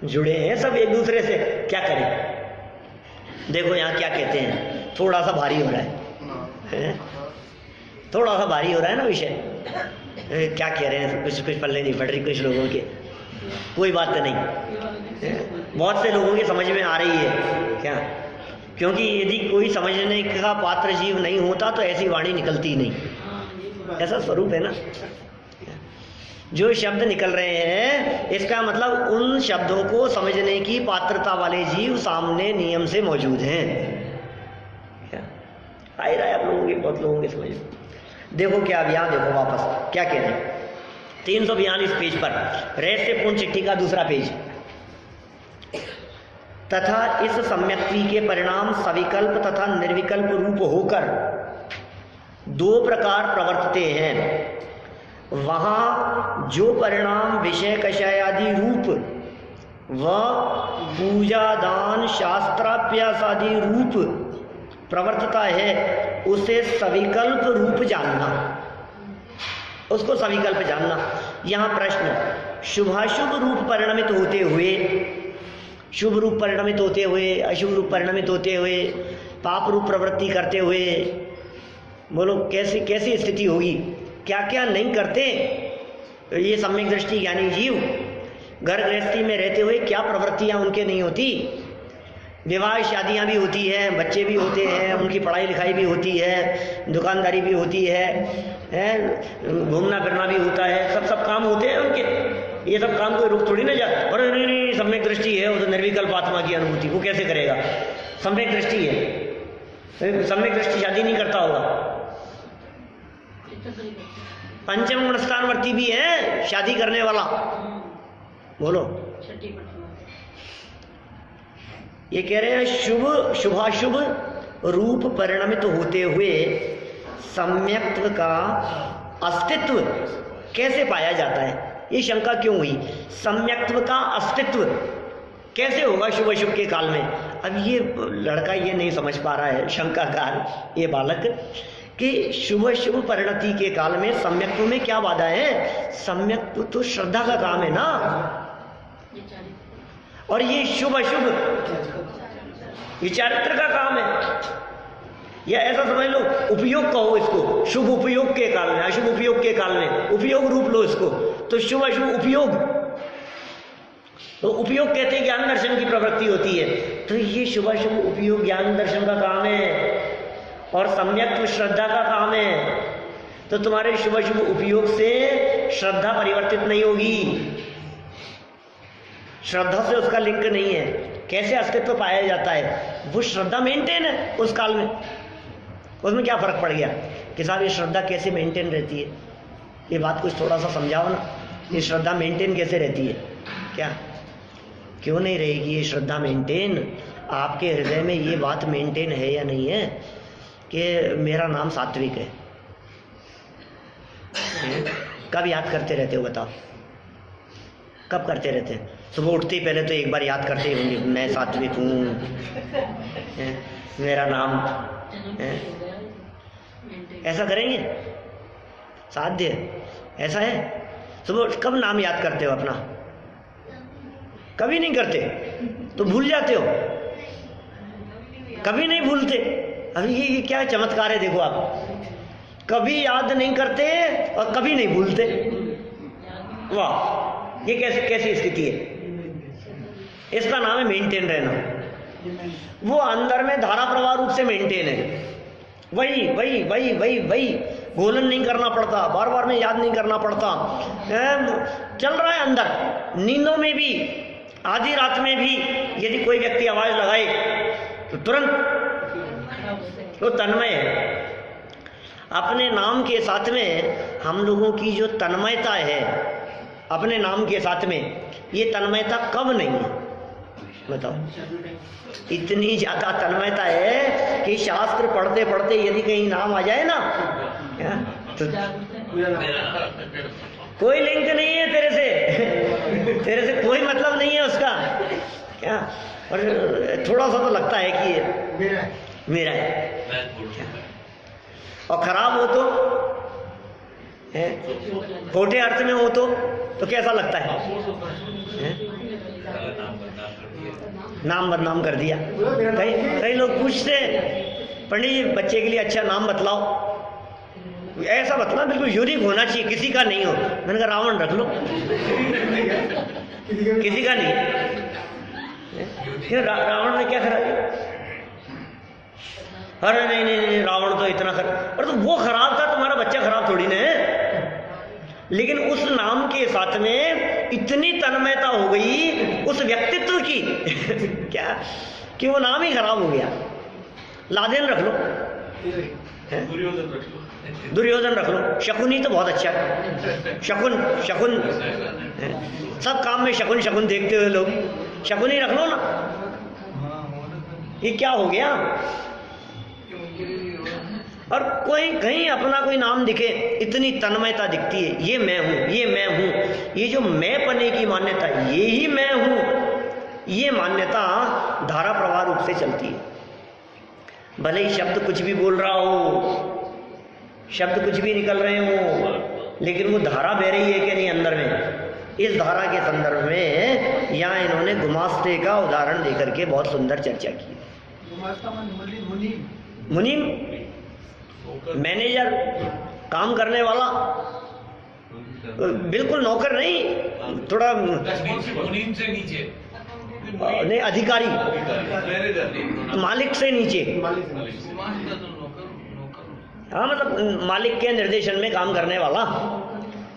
जुड़े हैं सब एक दूसरे से, क्या करें? देखो यहाँ क्या कहते हैं, थोड़ा सा भारी हो रहा है, थोड़ा सा भारी हो रहा है ना विषय। क्या कह रहे हैं, कुछ पल्ले नहीं पड़ रही कुछ लोगों के। कोई बात नहीं, बहुत से लोगों के समझ में आ रही है क्या? क्योंकि यदि कोई समझने का पात्र जीव नहीं होता तो ऐसी वाणी निकलती नहीं, ऐसा स्वरूप है ना। जो शब्द निकल रहे हैं इसका मतलब उन शब्दों को समझने की पात्रता वाले जीव सामने नियम से मौजूद हैं। क्या आ ही रहा है आप लोगों के, बहुत लोगों के समझ में। देखो क्या, अब यहाँ देखो वापस क्या कह रहे हैं, 342 पेज पर, रहस्यपूर्ण चिट्ठी का दूसरा पेज। तथा इस सम्यक्त्वी के परिणाम सविकल्प तथा निर्विकल्प रूप होकर दो प्रकार प्रवर्तते हैं। वहाँ जो परिणाम विषय कषायादि रूप व पूजा दान शास्त्राभ्यास आदि रूप प्रवर्तता है उसे सविकल्प रूप जानना, उसको सविकल्प जानना। यहाँ प्रश्न, शुभाशुभ रूप परिणमित होते हुए, शुभ रूप परिणमित होते हुए, अशुभ रूप परिणमित होते हुए, पाप रूप प्रवृत्ति करते हुए, बोलो कैसी कैसी स्थिति होगी? क्या क्या नहीं करते ये सम्यक दृष्टि ज्ञानी जीव? घर गृहस्थी में रहते हुए क्या प्रवृत्तियां उनके नहीं होती? विवाह शादियां भी होती हैं, बच्चे भी होते हैं, उनकी पढ़ाई लिखाई भी होती है, दुकानदारी भी होती है, घूमना फिरना भी होता है, सब काम होते हैं उनके। ये सब काम कोई रुक थोड़ी ना जाता। और नहीं सम्यक दृष्टि है, वो तो निर्विकल्प आत्मा की अनुभूति, वो कैसे करेगा? सम्यक दृष्टि है, सम्यक दृष्टि शादी नहीं करता होगा। पंचम गुण स्थानवर्ती भी है शादी करने वाला, बोलो। ये कह रहे हैं शुभ शुभाशुभ रूप परिणमित होते हुए सम्यक्त्व का अस्तित्व कैसे पाया जाता है? ये शंका क्यों हुई? सम्यक्त्व का अस्तित्व कैसे होगा शुभ अशुभ के काल में? अब ये लड़का ये नहीं समझ पा रहा है, शंकाकार ये बालक, कि शुभ शुभ परिणति के काल में सम्यक्त्व में क्या बाधा है? सम्यक्त्व तो श्रद्धा का काम है ना, और ये शुभ अशुभ ये चारित्र का काम है। या ऐसा समझ लो, उपयोग कहो इसको, शुभ उपयोग के काल में, अशुभ उपयोग के काल में, उपयोग रूप लो इसको। तो शुभ अशुभ उपयोग, तो उपयोग कहते हैं ज्ञान दर्शन की प्रवृत्ति होती है, तो ये शुभ अशुभ उपयोग ज्ञान दर्शन का काम है और सम्यक्त्व श्रद्धा का काम है। तो तुम्हारे शुभ अशुभ उपयोग से श्रद्धा परिवर्तित नहीं होगी, श्रद्धा से उसका लिंक नहीं है। कैसे अस्तित्व पाया जाता है, वो श्रद्धा मेंटेन है उस काल में। उसमें क्या फर्क पड़ गया कि साहब ये श्रद्धा कैसे मेंटेन रहती है, ये बात कुछ थोड़ा सा समझाओ ना, ये श्रद्धा मेंटेन कैसे रहती है, क्या क्यों नहीं रहेगी ये श्रद्धा मेंटेन? आपके हृदय में ये बात मेंटेन है या नहीं है कि मेरा नाम सात्विक है? कब याद करते रहते हो बताओ, कब करते रहते हैं? सुबह उठते ही पहले तो एक बार याद करते ही होंगे, मैं सात्विक हूँ, मेरा नाम है। ऐसा करेंगे? साध्य ऐसा है? सुबह कब नाम याद करते हो अपना? कभी नहीं करते, तो भूल जाते हो, कभी नहीं भूलते। अभी ये क्या चमत्कार है, देखो आप, कभी याद नहीं करते और कभी नहीं भूलते। वाह, ये कैसी स्थिति है? इसका नाम है मेंटेन रहना। वो अंदर में धारा प्रवाह रूप से मेंटेन है, वही वही वही वही वही, घोलन नहीं करना पड़ता, बार बार में याद नहीं करना पड़ता, चल रहा है अंदर। नींदों में भी, आधी रात में भी यदि कोई व्यक्ति आवाज लगाए तो तुरंत वो तन्मय है। अपने नाम के साथ में हम लोगों की जो तन्मयता है, अपने नाम के साथ में, ये तन्मयता कब नहीं है बताओ? इतनी ज्यादा तन्मयता है कि शास्त्र पढ़ते पढ़ते यदि कहीं नाम आ जाए ना, तो कोई लिंक नहीं है तेरे से कोई मतलब नहीं है उसका, क्या? और थोड़ा सा तो लगता है कि ये मेरा है, और खराब हो तो, खोटे अर्थ में हो तो कैसा लगता है? नाम बदनाम कर दिया। कई लोग पूछते हैं, पंडित जी बच्चे के लिए अच्छा नाम बतलाओ, ऐसा बतला बिल्कुल यूनिक होना चाहिए, किसी का नहीं हो। मैंने कहा रावण रख लो, किसी का नहीं। रावण ने क्या करा? अरे नहीं, रावण तो इतना खराब, अरे तो वो खराब था, तुम्हारा बच्चा खराब थोड़ी ना है। लेकिन उस नाम के साथ में इतनी तन्मयता हो गई उस व्यक्तित्व की क्या, कि वो नाम ही खराब हो गया। लादेन रख लो, दुर्योधन रख लो, शकुनी तो बहुत अच्छा है, शकुन सब काम में शकुन देखते हुए लोग, शकुनी रख लो ना। ये क्या हो गया? और कोई कहीं अपना कोई नाम दिखे, इतनी तन्मयता दिखती है, ये मैं हूँ, ये जो मैं पने की मान्यता, ये ही मैं हूँ, ये मान्यता धारा प्रवाह रूप से चलती है। भले ही शब्द कुछ भी बोल रहा हो, शब्द कुछ भी निकल रहे हो, लेकिन वो धारा बह रही है कि नहीं अंदर में। इस धारा के संदर्भ में यहाँ इन्होंने गुमास्ते का उदाहरण देकर के बहुत सुंदर चर्चा की। मुनीम, मैनेजर, काम करने वाला, बिल्कुल नौकर नहीं, थोड़ा मुनीम से नीचे नहीं, अधिकारी, मालिक से नीचे। हाँ, मतलब मालिक के निर्देशन में काम करने वाला।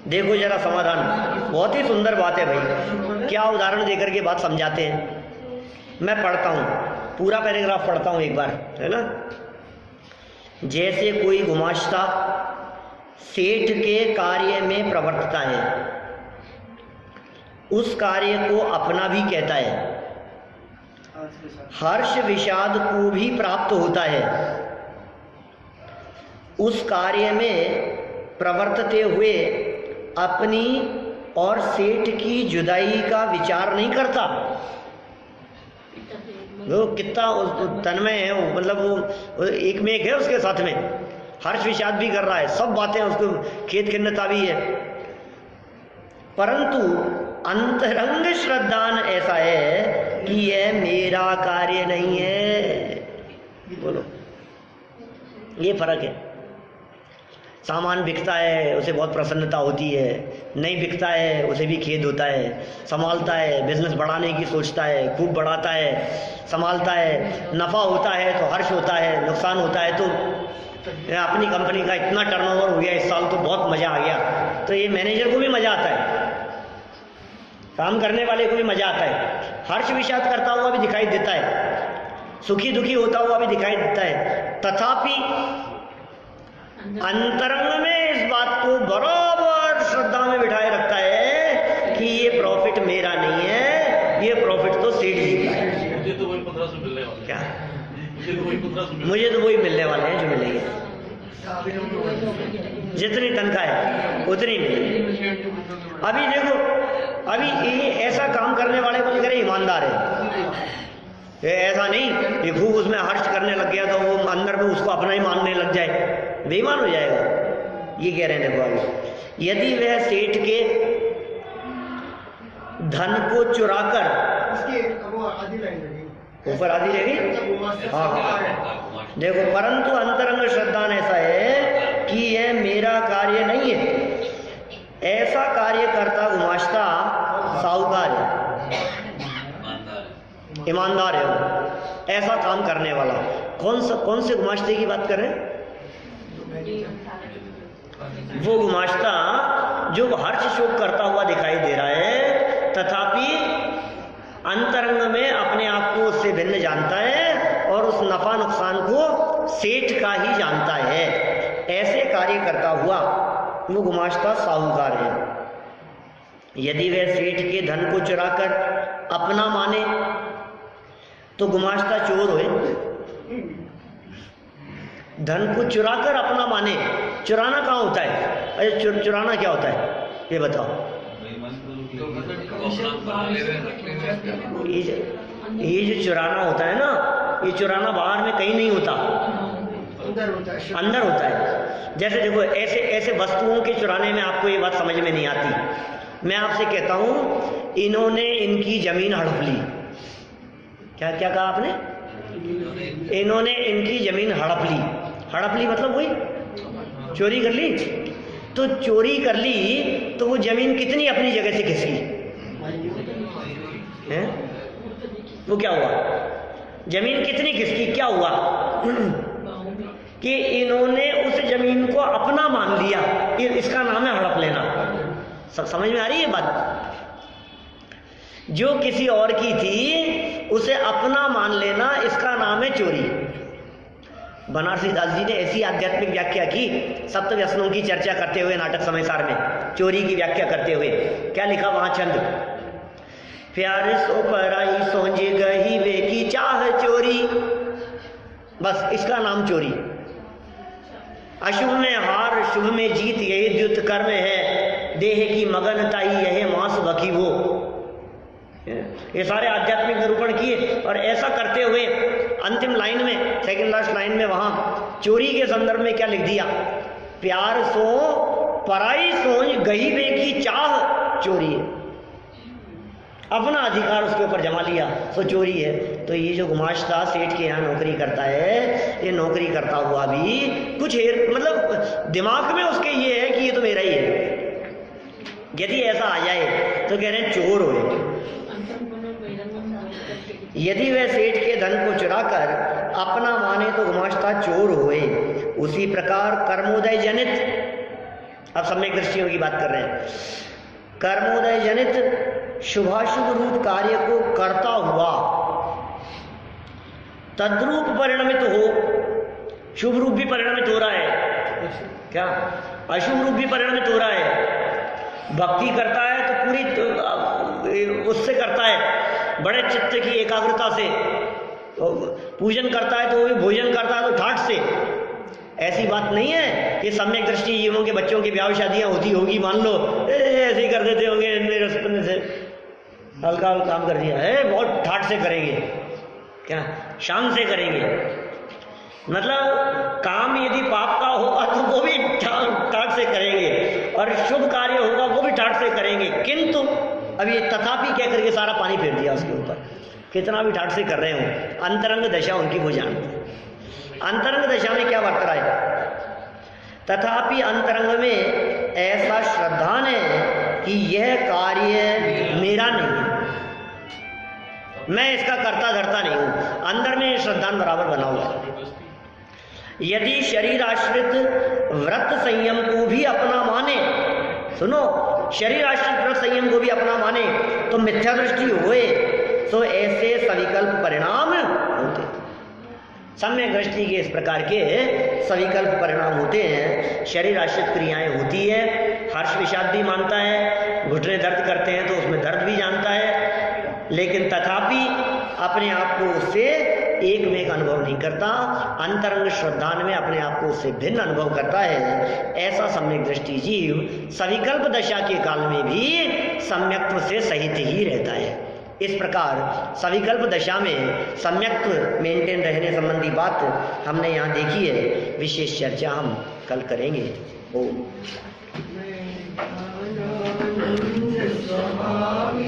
देखो जरा समाधान, बहुत ही सुंदर बात है भाई, क्या उदाहरण देकर के बात समझाते हैं। मैं पढ़ता हूँ, पूरा पैराग्राफ पढ़ता हूँ एक बार, है ना। जैसे कोई गुमाश्ता सेठ के कार्य में प्रवर्तता है, उस कार्य को अपना भी कहता है, हर्ष विषाद को भी प्राप्त होता है, उस कार्य में प्रवर्तते हुए अपनी और सेठ की जुदाई का विचार नहीं करता। वो कितना तन्मय है, वो मतलब वो एक में एक है, उसके साथ में हर्ष विषाद भी कर रहा है, सब बातें उसको, खेत खिन्नता भी है। परंतु अंतरंग श्रद्धान ऐसा है कि यह मेरा कार्य नहीं है। बोलो, ये फर्क है। सामान बिकता है, उसे बहुत प्रसन्नता होती है, नहीं बिकता है उसे भी खेद होता है, संभालता है, बिजनेस बढ़ाने की सोचता है, खूब बढ़ाता है, संभालता है, नफ़ा होता है तो हर्ष होता है, नुकसान होता है तो अपनी कंपनी का इतना टर्नओवर हो गया इस साल तो बहुत मज़ा आ गया, तो ये मैनेजर को भी मज़ा आता है। काम करने वाले को भी मजा आता है, हर्ष विषाद करता हुआ भी दिखाई देता है, सुखी दुखी होता हुआ भी दिखाई देता है, तथापि अंतरंग में इस बात को बराबर श्रद्धा में बिठाए रखता है कि ये प्रॉफिट मेरा नहीं है, ये प्रॉफिट तो सेठ जी का है। मुझे तो वही 1500 मिलने वाले। क्या? मुझे तो वही 1500 मिलने मुझे तो वही मिलने वाले हैं जो मिलेंगे, जितनी तनख्वाह है उतनी मिलेगी। अभी देखो, अभी ये ऐसा काम करने वाले को करें ईमानदार है, ये ऐसा नहीं कि खूब उसमें हर्ष करने लग गया तो वो अंदर में उसको अपना ही मानने लग जाए, बेईमान हो जाएगा। ये कह रहे हैं देखो अभी, यदि वह सेठ के धन को चुराकर, ऊपर आधी रहेगी, हाँ, देखो, परंतु अंतरंग श्रद्धान ऐसा है कि यह मेरा कार्य नहीं है, ऐसा कार्य करता गुमाश्ता साहूकार है, ईमानदार है वो, ऐसा काम करने वाला। कौन से गुमाश्ते की बात कर रहे हैं? वो गुमाश्ता जो हर्ष शोक करता हुआ दिखाई दे रहा है, तथापि अंतरंग में अपने आप को उससे भिन्न जानता है और उस नफा नुकसान को सेठ का ही जानता है, ऐसे कार्य करता हुआ वो गुमाश्ता साहूकार है। यदि वह सेठ के धन को चुराकर अपना माने तो गुमाश्ता चोर होए। धन को चुराकर अपना माने, चुराना कहाँ होता है? अरे चुराना क्या होता है ये बताओ? ये जो चुराना होता है ना, ये चुराना बाहर में कहीं नहीं होता, अंदर होता है। जैसे देखो, ऐसे वस्तुओं के चुराने में आपको ये बात समझ में नहीं आती। मैं आपसे कहता हूं, इन्होंने इनकी जमीन हड़प ली। क्या क्या कहा आपने? इन्होंने इनकी जमीन हड़प ली। हड़प ली मतलब वही चोरी कर ली। तो चोरी कर ली तो वो जमीन कितनी अपनी जगह से खिसकी है? वो क्या हुआ? जमीन कितनी खिसकी, क्या हुआ? कि इन्होंने उस जमीन को अपना मान लिया, इसका नाम है हड़प लेना। समझ में आ रही है बात? जो किसी और की थी उसे अपना मान लेना, इसका नाम है चोरी। बनारसी दास जी ने ऐसी आध्यात्मिक व्याख्या की, सप्त व्यसनों की चर्चा करते हुए नाटक समयसार में, चोरी की व्याख्या करते हुए क्या लिखा वहां छंद? प्यार सो पराई सोंजे गही वे की चाह चोरी, बस इसका नाम चोरी। अशुभ में हार शुभ में जीत यही द्युत कर्म है, देह की मगनताई यह मांस बकी वो। ये सारे आध्यात्मिक निरूपण किए और ऐसा करते हुए अंतिम लाइन में, सेकंड लास्ट लाइन में, वहां चोरी के संदर्भ में क्या लिख दिया? प्यार सो पराई सोच गही वे की चाह चोरी है। अपना अधिकार उसके ऊपर जमा लिया तो चोरी है। तो ये जो गुमाश्ता सेठ के यहाँ नौकरी करता है, ये नौकरी करता हुआ भी कुछ मतलब दिमाग में उसके ये है कि ये तो मेरा ही है। यदि ऐसा आ जाए तो कह रहे हैं चोर हो। यदि वह सेठ के धन को चुराकर अपना माने तो गुमाश्ता चोर होए। उसी प्रकार कर्मोदय जनित, अब सम्यक दृष्टियों की बात कर रहे हैं, कर्मोदय जनित शुभाशुभ रूप कार्य को करता हुआ तद्रूप परिणमित हो। शुभ रूप भी परिणमित हो रहा है, क्या अशुभ रूप भी परिणमित हो रहा है। भक्ति करता है तो पूरी उससे करता है, बड़े चित्त की एकाग्रता से। पूजन करता है तो वो भी भोजन करता है तो ठाठ से। ऐसी बात नहीं है कि सम्यक दृष्टि जीवों के बच्चों की ब्याह शादियां होती होगी, मान लो ऐसे ही कर देते होंगे, मेरे सपने से हल्का हल्का काम कर दिया है, बहुत ठाठ से करेंगे, क्या शान से करेंगे। मतलब काम यदि पाप का होगा तो वो भी ठाठ से करेंगे और शुभ कार्य होगा वो भी ठाठ से करेंगे। किंतु अभी तथापि कह करके सारा पानी फेर दिया उसके ऊपर। कितना भी ठाठ से कर रहे हो, अंतरंग दशा उनकी वो जानते। अंतरंग दशा में क्या वर्त रहा है? तथापि अंतरंग में ऐसा श्रद्धान है कि यह कार्य मेरा नहीं है, मैं इसका करता धरता नहीं हूं। अंदर में श्रद्धान बराबर बना हुआ। यदि शरीर आश्रित व्रत संयम को भी अपना माने सुनो, शरीर आश्रित व्रत संयम को भी अपना माने तो मिथ्या दृष्टि होए तो ऐसे सविकल्प परिणाम होते। सम्यक दृष्टि के इस प्रकार के सविकल्प परिणाम होते हैं। शरीर आश्रित क्रियाएं होती है, हर्ष विषाद भी मानता है, घुटने दर्द करते हैं तो उसमें दर्द भी जानता है, लेकिन तथापि अपने आप को उससे एक में एक अनुभव नहीं करता, अंतरंग श्रद्धान में अपने आप को उससे भिन्न अनुभव करता है। ऐसा सम्यक दृष्टि जीव सविकल्प दशा के काल में भी सम्यक्त्व से सहित ही रहता है। इस प्रकार सविकल्प दशा में सम्यक्त्व मेंटेन रहने संबंधी बात हमने यहाँ देखी है। विशेष चर्चा हम कल करेंगे। ओम